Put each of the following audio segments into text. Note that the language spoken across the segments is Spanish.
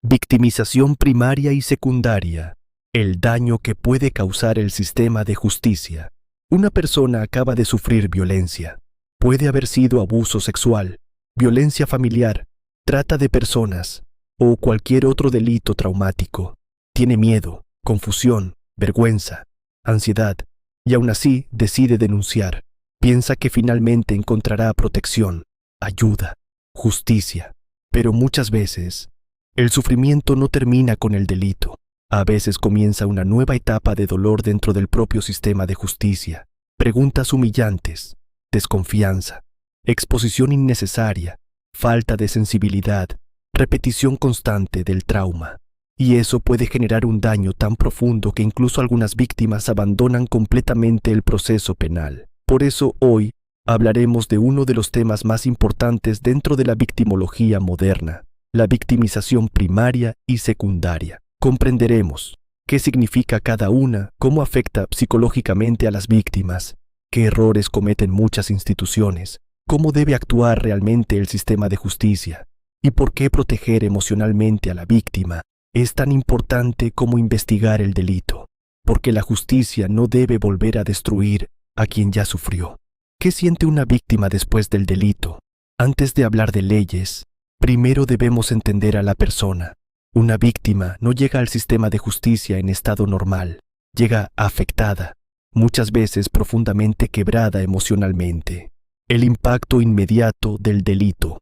Victimización primaria y secundaria. El daño que puede causar el sistema de justicia. Una persona acaba de sufrir violencia. Puede haber sido abuso sexual, violencia familiar, trata de personas o cualquier otro delito traumático. Tiene miedo, confusión, vergüenza, ansiedad y aún así decide denunciar. Piensa que finalmente encontrará protección, ayuda, justicia. Pero muchas veces, el sufrimiento no termina con el delito. A veces comienza una nueva etapa de dolor dentro del propio sistema de justicia. Preguntas humillantes, desconfianza, exposición innecesaria, falta de sensibilidad, repetición constante del trauma. Y eso puede generar un daño tan profundo que incluso algunas víctimas abandonan completamente el proceso penal. Por eso hoy hablaremos de uno de los temas más importantes dentro de la victimología moderna, la victimización primaria y secundaria. Comprenderemos qué significa cada una, cómo afecta psicológicamente a las víctimas, qué errores cometen muchas instituciones, cómo debe actuar realmente el sistema de justicia y por qué proteger emocionalmente a la víctima es tan importante como investigar el delito, porque la justicia no debe volver a destruir a quien ya sufrió. ¿Qué siente una víctima después del delito? Antes de hablar de leyes, primero debemos entender a la persona. Una víctima no llega al sistema de justicia en estado normal, llega afectada, muchas veces profundamente quebrada emocionalmente. El impacto inmediato del delito.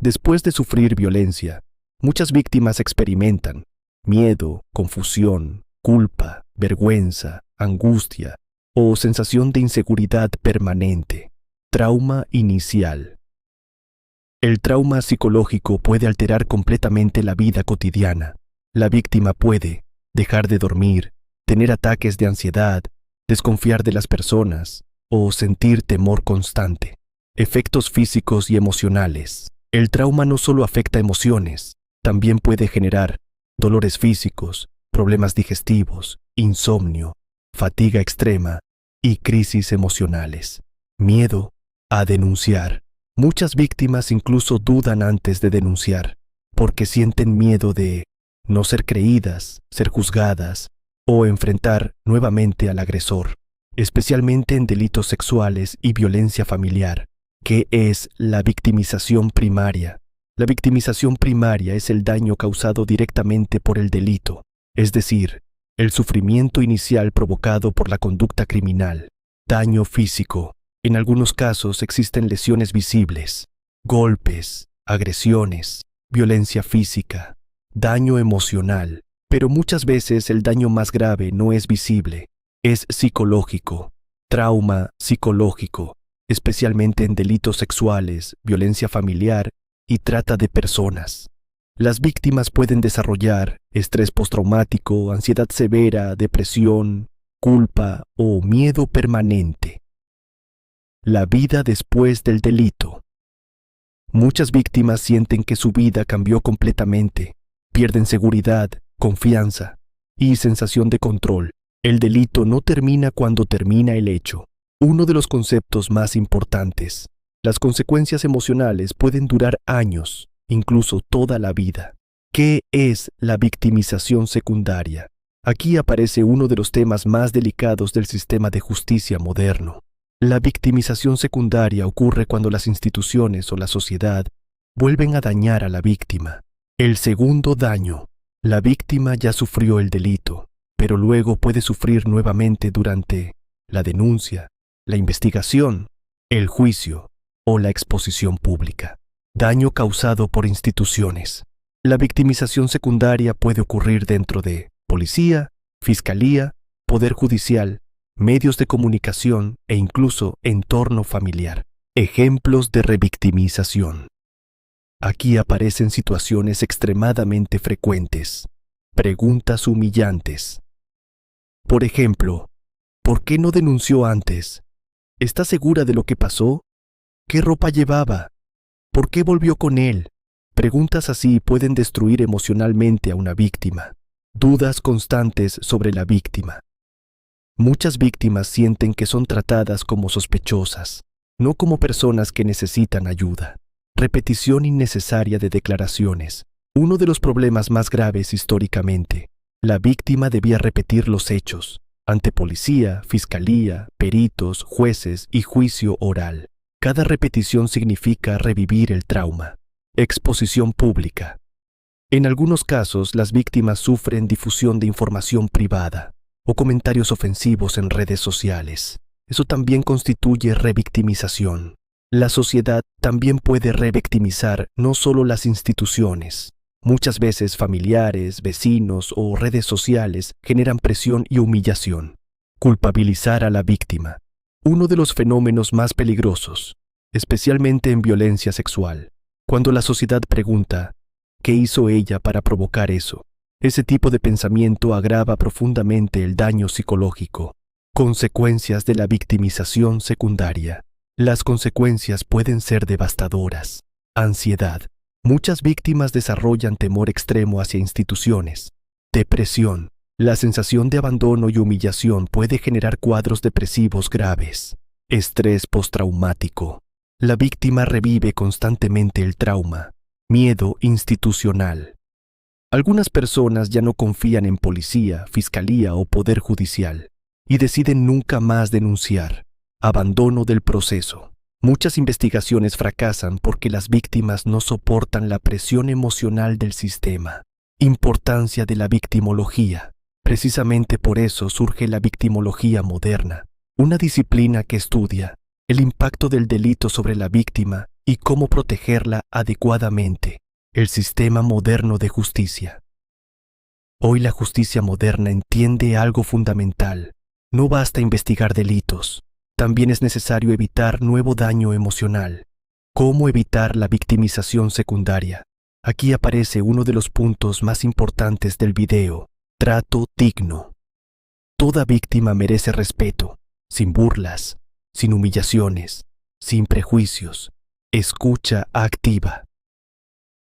Después de sufrir violencia, muchas víctimas experimentan miedo, confusión, culpa, vergüenza, angustia o sensación de inseguridad permanente. Trauma inicial. El trauma psicológico puede alterar completamente la vida cotidiana. La víctima puede dejar de dormir, tener ataques de ansiedad, desconfiar de las personas o sentir temor constante. Efectos físicos y emocionales. El trauma no solo afecta emociones, también puede generar dolores físicos, problemas digestivos, insomnio, fatiga extrema y crisis emocionales. Miedo a denunciar. Muchas víctimas incluso dudan antes de denunciar, porque sienten miedo de no ser creídas, ser juzgadas o enfrentar nuevamente al agresor, especialmente en delitos sexuales y violencia familiar. ¿Qué es la victimización primaria? La victimización primaria es el daño causado directamente por el delito, es decir, el sufrimiento inicial provocado por la conducta criminal. Daño físico. En algunos casos existen lesiones visibles, golpes, agresiones, violencia física, daño emocional, pero muchas veces el daño más grave no es visible, es psicológico, trauma psicológico, especialmente en delitos sexuales, violencia familiar y trata de personas. Las víctimas pueden desarrollar estrés postraumático, ansiedad severa, depresión, culpa o miedo permanente. La vida después del delito. Muchas víctimas sienten que su vida cambió completamente, pierden seguridad, confianza y sensación de control. El delito no termina cuando termina el hecho. Uno de los conceptos más importantes. Las consecuencias emocionales pueden durar años, incluso toda la vida. ¿Qué es la victimización secundaria? Aquí aparece uno de los temas más delicados del sistema de justicia moderno. La victimización secundaria ocurre cuando las instituciones o la sociedad vuelven a dañar a la víctima. El segundo daño. La víctima ya sufrió el delito, pero luego puede sufrir nuevamente durante la denuncia, la investigación, el juicio o la exposición pública. Daño causado por instituciones. La victimización secundaria puede ocurrir dentro de policía, fiscalía, poder judicial, medios de comunicación e incluso entorno familiar. Ejemplos de revictimización. Aquí aparecen situaciones extremadamente frecuentes. Preguntas humillantes. Por ejemplo, ¿por qué no denunció antes? ¿Está segura de lo que pasó? ¿Qué ropa llevaba? ¿Por qué volvió con él? Preguntas así pueden destruir emocionalmente a una víctima. Dudas constantes sobre la víctima. Muchas víctimas sienten que son tratadas como sospechosas, no como personas que necesitan ayuda. Repetición innecesaria de declaraciones. Uno de los problemas más graves históricamente. La víctima debía repetir los hechos ante policía, fiscalía, peritos, jueces y juicio oral. Cada repetición significa revivir el trauma. Exposición pública. En algunos casos, las víctimas sufren difusión de información privada o comentarios ofensivos en redes sociales. Eso también constituye revictimización. La sociedad también puede revictimizar, no solo las instituciones. Muchas veces familiares, vecinos o redes sociales generan presión y humillación. Culpabilizar a la víctima. Uno de los fenómenos más peligrosos, especialmente en violencia sexual, cuando la sociedad pregunta, ¿qué hizo ella para provocar eso? Ese tipo de pensamiento agrava profundamente el daño psicológico. Consecuencias de la victimización secundaria. Las consecuencias pueden ser devastadoras. Ansiedad. Muchas víctimas desarrollan temor extremo hacia instituciones. Depresión. La sensación de abandono y humillación puede generar cuadros depresivos graves. Estrés postraumático. La víctima revive constantemente el trauma. Miedo institucional. Algunas personas ya no confían en policía, fiscalía o poder judicial y deciden nunca más denunciar. Abandono del proceso. Muchas investigaciones fracasan porque las víctimas no soportan la presión emocional del sistema. Importancia de la victimología. Precisamente por eso surge la victimología moderna, una disciplina que estudia el impacto del delito sobre la víctima y cómo protegerla adecuadamente. El sistema moderno de justicia. Hoy la justicia moderna entiende algo fundamental. No basta investigar delitos. También es necesario evitar nuevo daño emocional. ¿Cómo evitar la victimización secundaria? Aquí aparece uno de los puntos más importantes del video. Trato digno. Toda víctima merece respeto, sin burlas, sin humillaciones, sin prejuicios. Escucha activa.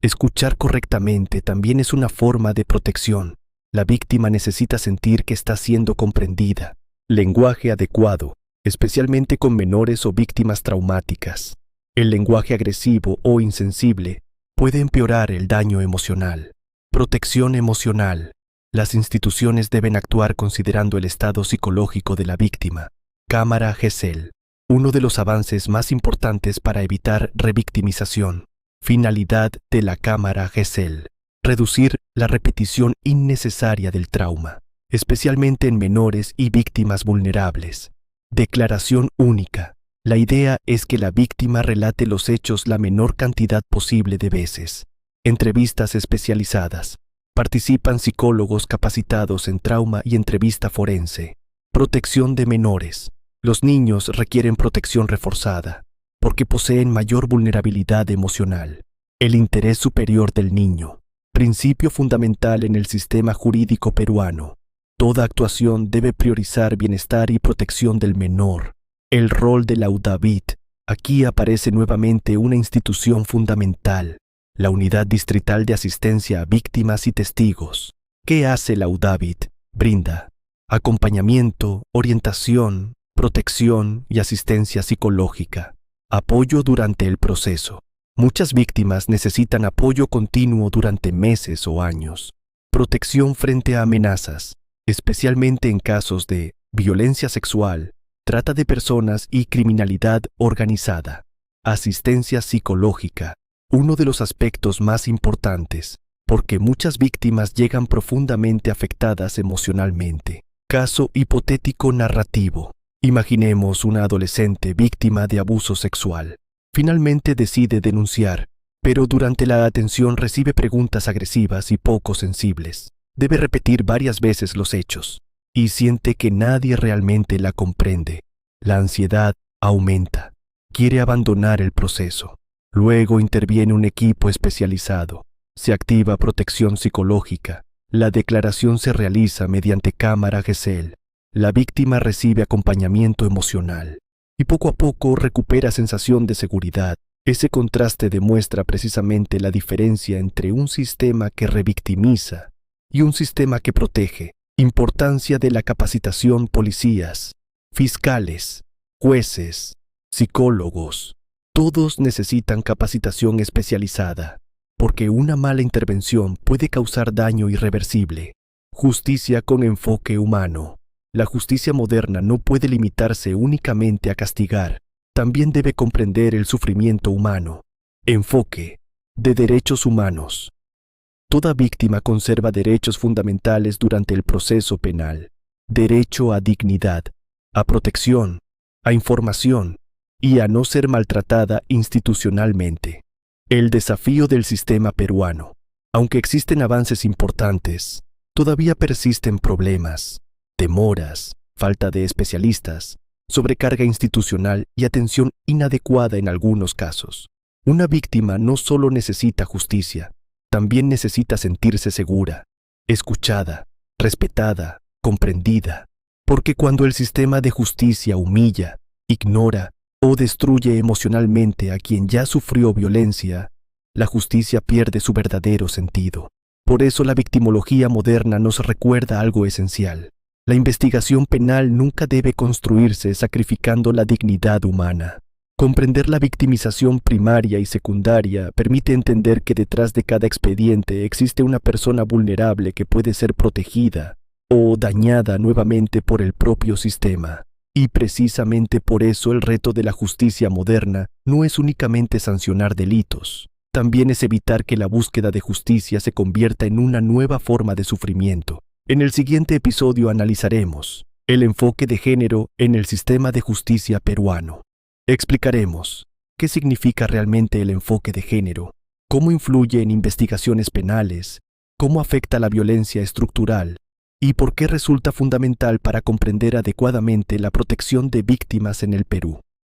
Escuchar correctamente también es una forma de protección. La víctima necesita sentir que está siendo comprendida. Lenguaje adecuado, especialmente con menores o víctimas traumáticas. El lenguaje agresivo o insensible puede empeorar el daño emocional. Protección emocional. Las instituciones deben actuar considerando el estado psicológico de la víctima. Cámara Gesell. Uno de los avances más importantes para evitar revictimización. Finalidad de la cámara Gesell. Reducir la repetición innecesaria del trauma, especialmente en menores y víctimas vulnerables. Declaración única. La idea es que la víctima relate los hechos la menor cantidad posible de veces. Entrevistas especializadas. Participan psicólogos capacitados en trauma y entrevista forense. Protección de menores. Los niños requieren protección reforzada, porque poseen mayor vulnerabilidad emocional. El interés superior del niño. Principio fundamental en el sistema jurídico peruano. Toda actuación debe priorizar bienestar y protección del menor. El rol de la UDAVIT. Aquí aparece nuevamente una institución fundamental, la Unidad Distrital de Asistencia a Víctimas y Testigos. ¿Qué hace la UDAVIT? Brinda acompañamiento, orientación, protección y asistencia psicológica. Apoyo durante el proceso. Muchas víctimas necesitan apoyo continuo durante meses o años. Protección frente a amenazas, especialmente en casos de violencia sexual, trata de personas y criminalidad organizada. Asistencia psicológica, uno de los aspectos más importantes, porque muchas víctimas llegan profundamente afectadas emocionalmente. Caso hipotético narrativo. Imaginemos una adolescente víctima de abuso sexual. Finalmente decide denunciar, pero durante la atención recibe preguntas agresivas y poco sensibles. Debe repetir varias veces los hechos y siente que nadie realmente la comprende. La ansiedad aumenta. Quiere abandonar el proceso. Luego interviene un equipo especializado. Se activa protección psicológica. La declaración se realiza mediante cámara Gesell. La víctima recibe acompañamiento emocional y poco a poco recupera sensación de seguridad. Ese contraste demuestra precisamente la diferencia entre un sistema que revictimiza y un sistema que protege. Importancia de la capacitación: policías, fiscales, jueces, psicólogos. Todos necesitan capacitación especializada. porque una mala intervención puede causar daño irreversible. Justicia con enfoque humano. La justicia moderna no puede limitarse únicamente a castigar, también debe comprender el sufrimiento humano. Enfoque de derechos humanos. Toda víctima conserva derechos fundamentales durante el proceso penal: derecho a dignidad, a protección, a información y a no ser maltratada institucionalmente. El desafío del sistema peruano. Aunque existen avances importantes, todavía persisten problemas, demoras, falta de especialistas, sobrecarga institucional y atención inadecuada en algunos casos. Una víctima no solo necesita justicia, también necesita sentirse segura, escuchada, respetada, comprendida, porque cuando el sistema de justicia humilla, ignora o destruye emocionalmente a quien ya sufrió violencia, la justicia pierde su verdadero sentido. Por eso la victimología moderna nos recuerda algo esencial. La investigación penal nunca debe construirse sacrificando la dignidad humana. Comprender la victimización primaria y secundaria permite entender que detrás de cada expediente existe una persona vulnerable que puede ser protegida o dañada nuevamente por el propio sistema. Y precisamente por eso el reto de la justicia moderna no es únicamente sancionar delitos, también es evitar que la búsqueda de justicia se convierta en una nueva forma de sufrimiento. En el siguiente episodio analizaremos el enfoque de género en el sistema de justicia peruano. Explicaremos qué significa realmente el enfoque de género, cómo influye en investigaciones penales, cómo afecta la violencia estructural y por qué resulta fundamental para comprender adecuadamente la protección de víctimas en el Perú.